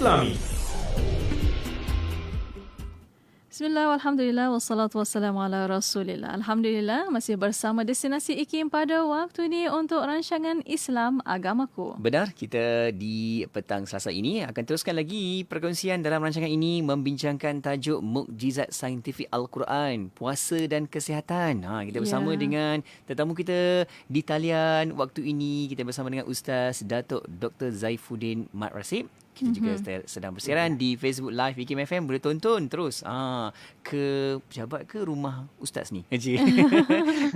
Islami. Bismillah, alhamdulillah, wassalatu wassalamu ala rasulillah. Alhamdulillah, masih bersama Destinasi IKIM pada waktu ini untuk rancangan Islam Agamaku. Benar, kita di petang Selasa ini akan teruskan lagi perkongsian dalam rancangan ini membincangkan tajuk Mukjizat Saintifik Al-Quran, Puasa dan Kesihatan. Kita bersama dengan tetamu kita di talian waktu ini. Kita bersama dengan Ustaz Datuk Dr. Zaifuddin Mat Rasib. Kita juga sedang bersiaran di Facebook Live IKIM FM. Boleh tonton terus ke pejabat ke rumah Ustaz ni.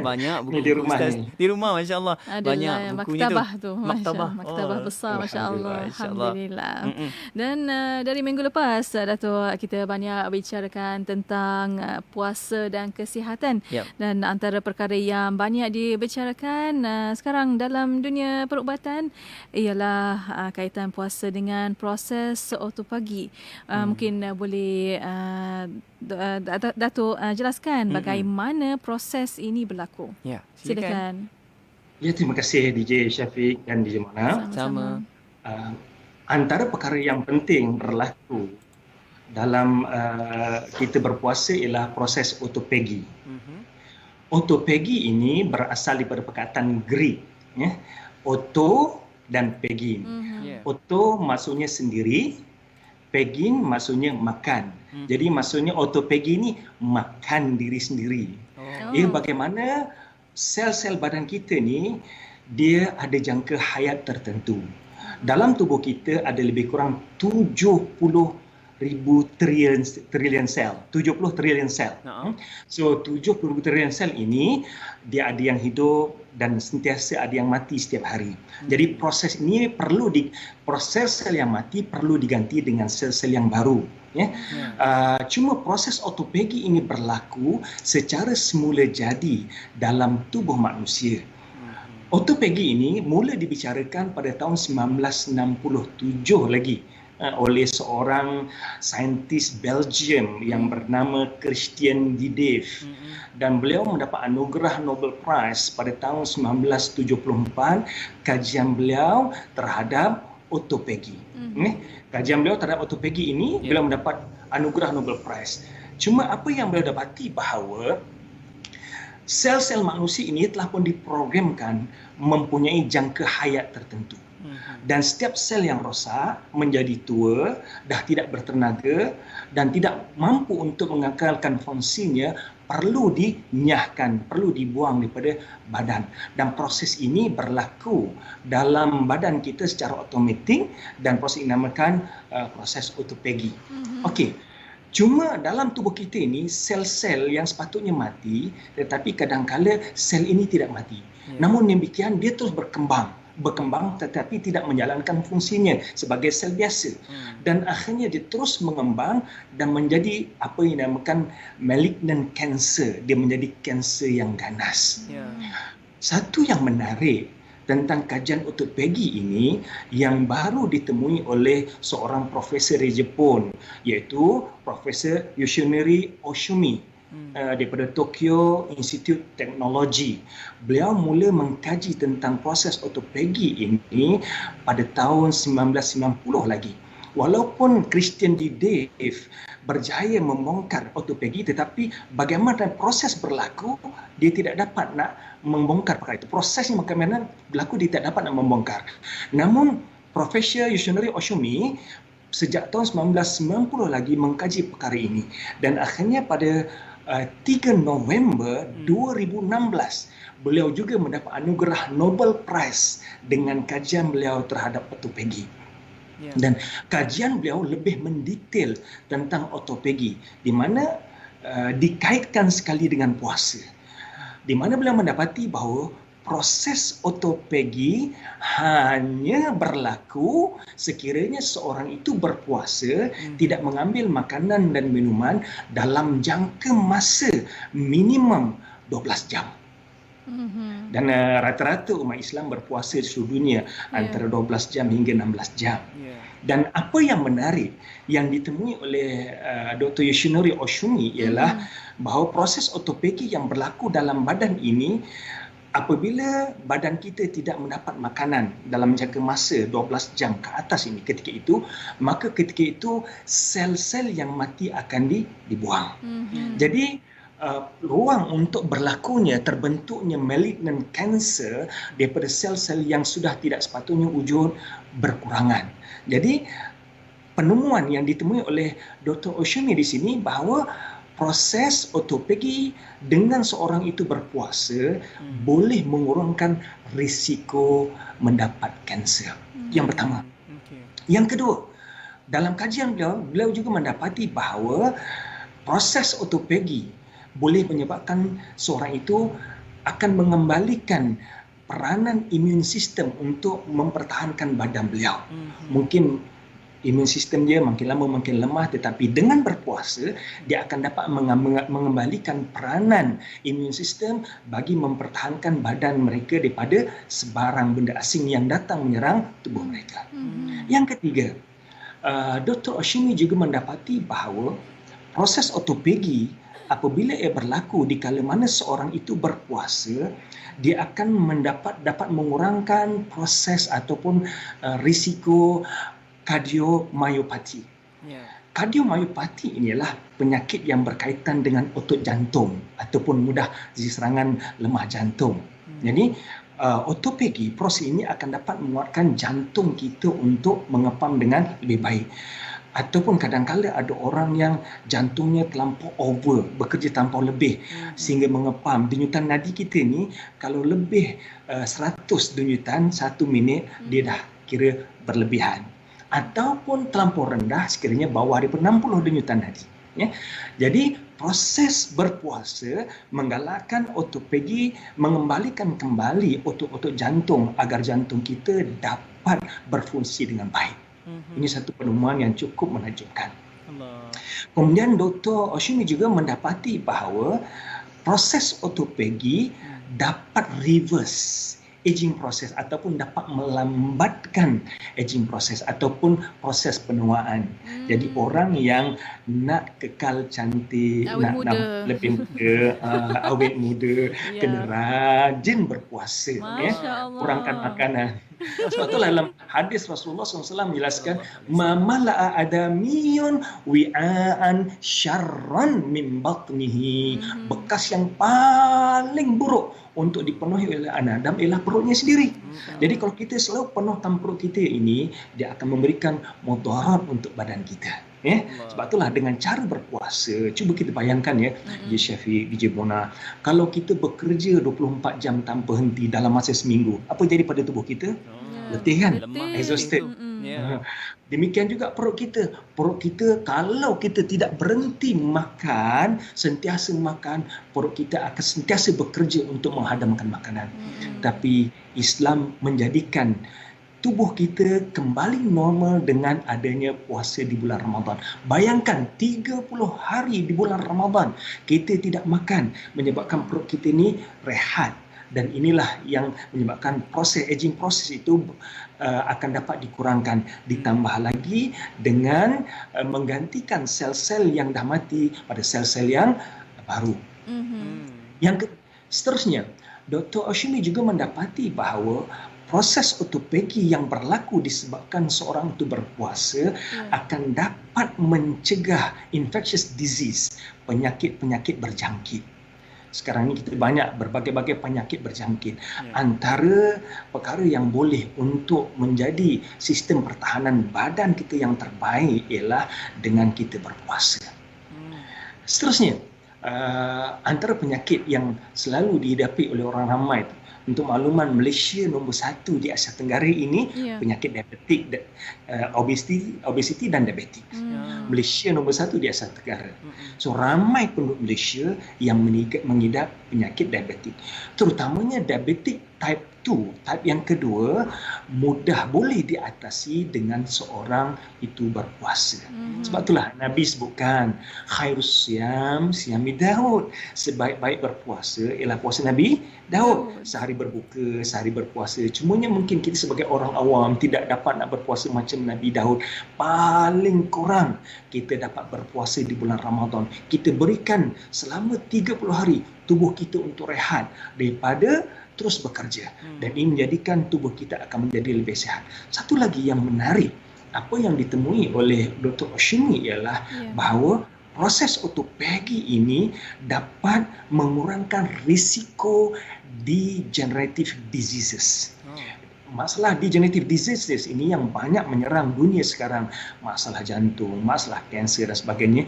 Banyak buku di rumah Ustaz. ni. Di rumah, Masya Allah. Banyak bukunya tu. Maktabah besar, Masya Allah. Alhamdulillah. Dan dari minggu lepas, Datuk, kita banyak bicarakan tentang puasa dan kesihatan. Dan antara perkara yang banyak dibicarakan sekarang dalam dunia perubatan ialah kaitan puasa dengan proses otopagi. Mungkin boleh Datuk jelaskan bagaimana proses ini berlaku. Ya, silakan. Ya, terima kasih DJ Syafiq dan DJ Mona. Sama. Antara perkara yang penting berlaku dalam kita berpuasa ialah proses otopagi. Otopagi ini berasal daripada perkataan Greek, ya. Oto dan pegin. Oto maksudnya sendiri, pegin maksudnya makan. Jadi maksudnya otopagi ni makan diri sendiri. Bagaimana sel-sel badan kita ni dia ada jangka hayat tertentu. Dalam tubuh kita ada lebih kurang 70,000 trilion sel. 70 trilion sel. So 70 trilion sel ini dia ada yang hidup dan sentiasa ada yang mati setiap hari. Jadi proses ini proses sel yang mati perlu diganti dengan sel-sel yang baru. Cuma proses otopagi ini berlaku secara semula jadi dalam tubuh manusia. Otopagi ini mula dibicarakan pada tahun 1967 lagi oleh seorang saintis Belgium yang bernama Christian Didev, dan beliau mendapat anugerah Nobel Prize pada tahun 1974 kajian beliau terhadap otopagi. Kajian beliau terhadap otopagi ini beliau mendapat anugerah Nobel Prize. Cuma apa yang beliau dapati bahawa sel-sel manusia ini telah pun diprogramkan mempunyai jangka hayat tertentu. Dan setiap sel yang rosak menjadi tua, dah tidak bertenaga dan tidak mampu untuk mengekalkan fungsinya, perlu dinyahkan, perlu dibuang daripada badan. Dan proses ini berlaku dalam badan kita secara automatik dan proses ini dinamakan proses otopagi. Okey. Cuma dalam tubuh kita ini sel-sel yang sepatutnya mati, tetapi kadang-kala sel ini tidak mati. Namun demikian dia terus berkembang tetapi tidak menjalankan fungsinya sebagai sel biasa. Dan akhirnya dia terus mengembang dan menjadi apa yang dinamakan malignant cancer. Dia menjadi kanser yang ganas. Satu yang menarik tentang kajian otopagi ini yang baru ditemui oleh seorang profesor dari Jepun, iaitu Profesor Yoshinori Oshumi daripada Tokyo Institute Technology. Beliau mula mengkaji tentang proses otopagi ini pada tahun 1990 lagi. Walaupun Christian Didev berjaya membongkar otopagi, tetapi bagaimana proses berlaku, dia tidak dapat nak membongkar perkara itu. Prosesnya bagaimana berlaku, dia tidak dapat nak membongkar. Namun Profesor Yoshinori Oshumi sejak tahun 1990 lagi mengkaji perkara ini, dan akhirnya pada 3 November 2016 beliau juga mendapat anugerah Nobel Prize dengan kajian beliau terhadap otopagi. Dan kajian beliau lebih mendetail tentang otopagi, di mana dikaitkan sekali dengan puasa, di mana beliau mendapati bahawa proses otopagi hanya berlaku sekiranya seorang itu berpuasa, tidak mengambil makanan dan minuman dalam jangka masa minimum 12 jam. Dan rata-rata umat Islam berpuasa di seluruh dunia antara 12 jam hingga 16 jam. Dan apa yang menarik yang ditemui oleh Dr. Yoshinori Oshumi ialah bahawa proses otopagi yang berlaku dalam badan ini apabila badan kita tidak mendapat makanan dalam jangka masa 12 jam ke atas ini, ketika itu, maka ketika itu sel-sel yang mati akan dibuang. Jadi ruang untuk berlakunya, terbentuknya malignant cancer daripada sel-sel yang sudah tidak sepatutnya wujud berkurangan. Jadi penemuan yang ditemui oleh Dr. Oshimi di sini bahawa proses autophagy dengan seorang itu berpuasa boleh mengurangkan risiko mendapat kanser. Yang pertama. Yang kedua, dalam kajian beliau juga mendapati bahawa proses autophagy boleh menyebabkan seorang itu akan mengembalikan peranan imun sistem untuk mempertahankan badan beliau. Mungkin imun sistem dia makin lama makin lemah, tetapi dengan berpuasa dia akan dapat mengembalikan peranan imun sistem bagi mempertahankan badan mereka daripada sebarang benda asing yang datang menyerang tubuh mereka. Yang ketiga, Dr. Oshimi juga mendapati bahawa proses autophagy apabila ia berlaku di kala mana seorang itu berpuasa, dia akan dapat mengurangkan proses ataupun risiko kardiomyopati. Kardiomyopati inilah penyakit yang berkaitan dengan otot jantung ataupun mudah serangan lemah jantung. Jadi autophagy, proses ini akan dapat menguatkan jantung kita untuk mengepam dengan lebih baik. Ataupun kadang-kadang ada orang yang jantungnya terlampau over, bekerja terlampau lebih sehingga mengepam. Denyutan nadi kita ni kalau lebih 100 denyutan 1 minit, dia dah kira berlebihan. Ataupun terlampau rendah sekiranya bawah daripada 60 denyutan nadi. Ya. Jadi proses berpuasa menggalakkan autophagy, mengembalikan kembali otot-otot jantung agar jantung kita dapat berfungsi dengan baik. Ini satu penemuan yang cukup menakjubkan. Kemudian Dr. Oshimi juga mendapati bahawa proses autophagy dapat reverse aging process ataupun dapat melambatkan aging process ataupun proses penuaan. Jadi orang yang nak kekal cantik, nak lebih muda, awet muda, kena rajin berpuasa, kurangkan makanan. Sebab itulah dalam hadis Rasulullah SAW menjelaskan mamala'a adamiyun wi'aan syarran min batnihi. Bekas yang paling buruk untuk dipenuhi oleh anak Adam ialah perutnya sendiri. Jadi kalau kita selalu penuhkan perut kita ini, dia akan memberikan mudarat untuk badan kita. Sebab itulah dengan cara berpuasa, cuba kita bayangkan ya, DJ Syafiq, DJ Bona, kalau kita bekerja 24 jam tanpa henti dalam masa seminggu, apa jadi pada tubuh kita? Letih kan? Exhausted. Demikian juga perut kita. Perut kita kalau kita tidak berhenti makan, sentiasa makan, perut kita akan sentiasa bekerja untuk menghadamkan makanan. Tapi Islam menjadikan tubuh kita kembali normal dengan adanya puasa di bulan Ramadan. Bayangkan 30 hari di bulan Ramadan kita tidak makan, menyebabkan perut kita ni rehat. Dan inilah yang menyebabkan proses aging proses itu akan dapat dikurangkan. Ditambah lagi dengan menggantikan sel-sel yang dah mati pada sel-sel yang baru. Yang seterusnya, Dr. Oshimi juga mendapati bahawa proses autophagy yang berlaku disebabkan seorang itu berpuasa akan dapat mencegah infectious disease, penyakit-penyakit berjangkit. Sekarang ini kita banyak berbagai-bagai penyakit berjangkit. Antara perkara yang boleh untuk menjadi sistem pertahanan badan kita yang terbaik ialah dengan kita berpuasa. Seterusnya, antara penyakit yang selalu dihadapi oleh orang ramai, untuk makluman, Malaysia nombor 1 di Asia Tenggara ini penyakit diabetik, obesiti dan diabetik. Malaysia nombor 1 di Asia Tenggara. So ramai penduduk Malaysia yang mengidap penyakit diabetik. Terutamanya diabetik type 2, type yang kedua, mudah boleh diatasi dengan seorang itu berpuasa. Sebab itulah Nabi sebutkan khairus siyam siyami Daud. Sebaik-baik berpuasa ialah puasa Nabi Daud. Sehari berbuka, sehari berpuasa. Cumanya mungkin kita sebagai orang awam tidak dapat nak berpuasa macam Nabi Daud. Paling kurang kita dapat berpuasa di bulan Ramadan. Kita berikan selama 30 hari tubuh kita untuk rehat daripada terus bekerja dan ini menjadikan tubuh kita akan menjadi lebih sehat. Satu lagi yang menarik, apa yang ditemui oleh Dr. Oshimi ialah bahawa proses otophagy ini dapat mengurangkan risiko degenerative diseases. Masalah degenerative diseases ini yang banyak menyerang dunia sekarang, masalah jantung, masalah kanser dan sebagainya,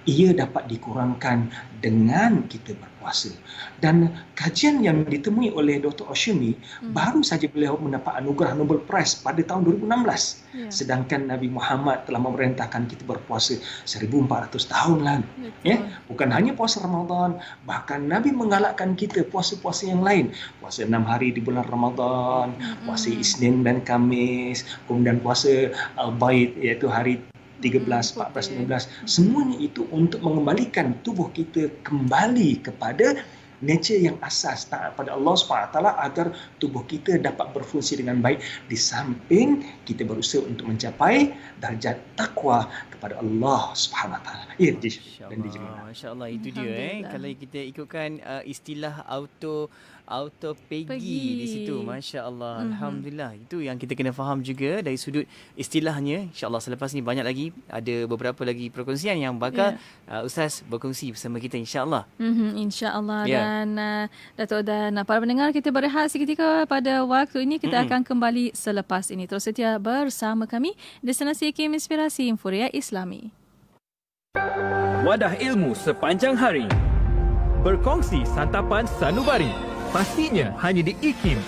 ia dapat dikurangkan dengan kita berpuasa. Dan kajian yang ditemui oleh Dr. Oshimi, baru saja beliau mendapat anugerah Nobel Prize pada tahun 2016. Sedangkan Nabi Muhammad telah memerintahkan kita berpuasa 1400 tahun lalu. Bukan hanya puasa Ramadan, bahkan Nabi menggalakkan kita puasa-puasa yang lain. Puasa 6 hari di bulan Ramadan, puasa Isnin dan Khamis, kemudian puasa Al-Baid iaitu hari 13, 14, 15. Semuanya itu untuk mengembalikan tubuh kita kembali kepada nature yang asas, taat pada Allah SWT agar tubuh kita dapat berfungsi dengan baik, di samping kita berusaha untuk mencapai darjat takwa kepada Allah SWT. Ya, Masya-Allah, itu dia kalau kita ikutkan istilah autophagy di situ. Masya-Allah. Alhamdulillah. Itu yang kita kena faham juga dari sudut istilahnya. Insya-Allah selepas ni banyak lagi, ada beberapa lagi perkongsian yang bakal Ustaz berkongsi bersama kita insya-Allah. Insya-Allah. Dan Datuk dan para pendengar, kita berehat seketika pada waktu ini. Kita akan kembali selepas ini. Terus setia bersama kami Destinasi IKIM Inspirasi Inforia Islami. Wadah ilmu sepanjang hari. Berkongsi santapan sanubari. Pastinya hanya di IKIM.